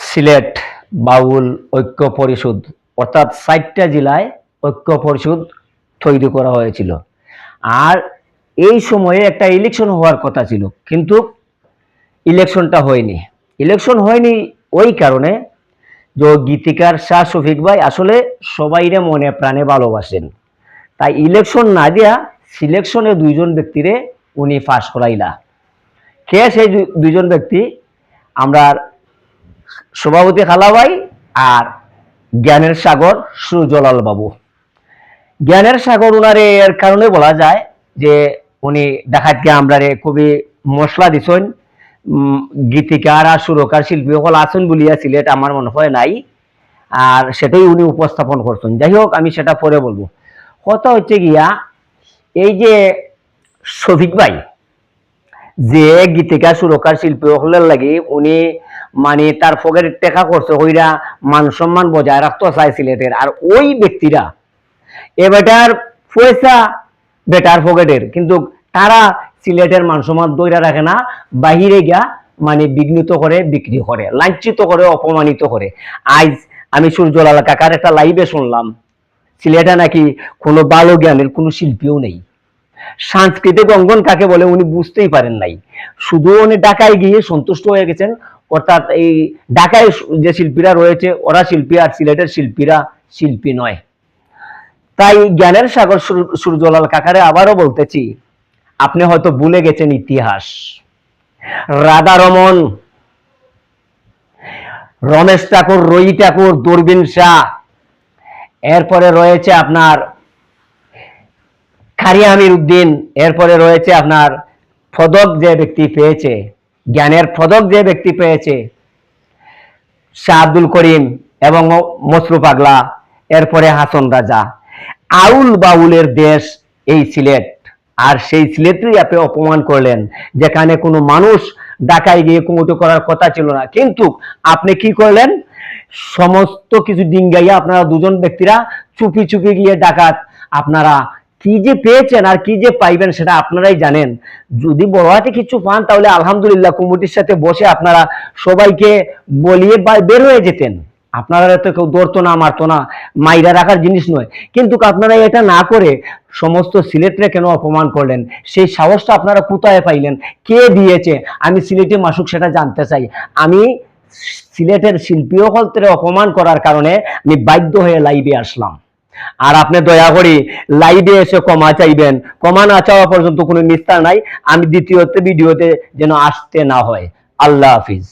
সিলেট বাউল ঐক্য পরিষদ অর্থাৎ ৬০টা জেলায় ঐক্য পরিষদ তৈরি করা হয়েছিল। আর এই সময়ে একটা ইলেকশন হওয়ার কথা ছিল, কিন্তু ইলেকশনটা হয়নি। ইলেকশন হয়নি ওই কারণে যে গীতিকার শাহ শফিক ভাই আসলে সবাইরে মনে প্রাণে ভালোবাসেন, তাই ইলেকশন না দিয়া সিলেকশনে দুইজন ব্যক্তিরে উনি পাশ করাইলা। কে সেই দুইজন ব্যক্তি? আমরা সভাপতি খালা ভাই আর জ্ঞানের সাগর সুজলাল বাবু। জ্ঞানের সাগর উনারে এর কারণে বলা যায় যে উনি ডাকাতকে আমরারে খুবই মশলা দিছেন। গীতিকার আর সুরকার শিল্পী সকল আছেন বলিয়া সিলেট আমার মনে হয় নাই, আর সেটাই উনি উপস্থাপন করছেন। যাই হোক, আমি সেটা পরে বলবো। কথা হচ্ছে গিয়া, এই যে শফিক ভাই যে গীতিকার সুরকার শিল্পী সকলের লাগে উনি মানে তার ফকের টেকা করছে হইরা মান সম্মান বজায় রাখতে চায় সিলেটের, আর ওই ব্যক্তিরা এ বেটার পয়সা বেটার ফকেটের, কিন্তু তারা সিলেটের মান সম্মান দইরা রাখে না, বাহিরে গিয়া মানে বিঘ্নিত করে, বিক্রি করে, লাঞ্ছিত করে, অপমানিত করে। আজ আমি সূর্যলাল কাকার একটা লাইভে শুনলাম সিলেটে নাকি কোনো ভালো জ্ঞানের কোনো শিল্পীও নেই। সাংস্কৃতিক অঙ্গন কাকে বলে উনি বুঝতেই পারেন নাই, শুধু উনি ঢাকায় গিয়ে সন্তুষ্ট হয়ে গেছেন। অর্থাৎ এই ঢাকায় যে শিল্পীরা রয়েছে ওরা শিল্পী, আর সিলেটের শিল্পীরা শিল্পী নয়। তাই জ্ঞানের সাগর সূর্যলাল কাকারে আবারও বলতেছি, আপনি হয়তো ভুলে গেছেন ইতিহাস। রাধারমন, রমেশ ঠাকুর, রই ঠাকুর, দূরবীন শাহ, এরপরে রয়েছে আপনার খারি আমির উদ্দিন, এরপরে রয়েছে আপনার পদক যে ব্যক্তি পেয়েছে, জ্ঞানের পদক যে ব্যক্তি পেয়েছে শাহ আব্দুল করিম এবং মসরু পাগলা, এরপরে হাসন রাজা। আউল বাউলের দেশ এই সিলেট, আর সেই সিলেটই আপনি অপমান করলেন, যেখানে কোনো মানুষ ঢাকায় গিয়ে কুমুটো করার কথা ছিল না। কিন্তু আপনি কি করলেন? সমস্ত কিছু ডিঙ্গাইয়া আপনারা দুজন ব্যক্তিরা চুপি চুপি গিয়ে ডাকাত আপনারা কি যে পেয়েছেন আর কি যে পাইবেন সেটা আপনারাই জানেন। যদি বড় হাতে কিছু পান তাহলে আলহামদুলিল্লাহ, কমিটির সাথে বসে আপনারা সবাইকে বলিয়ে বের হয়ে যেতেন। আপনারা তো কেউ ধরতো না, মারতো না, মাইরা রাখার জিনিস নয়। কিন্তু আপনারা এটা না করে সমস্ত সিলেটরে কেন অপমান করলেন? সেই সাহসটা আপনারা কোথায় পাইলেন? কে দিয়েছে? আমি সিলেটে মাসুক সেটা জানতে চাই। আমি সিলেটের শিল্পী হলতে অপমান করার কারণে আমি বাধ্য হয়ে লাইভে আসলাম। আর আপনি দয়া করে লাইভে এসে ক্ষমা চাইবেন। ক্ষমা না চাওয়া পর্যন্ত কোনো নিস্তার নাই। আমি দ্বিতীয় ভিডিওতে যেন আসতে না হয়। আল্লাহ হাফিজ।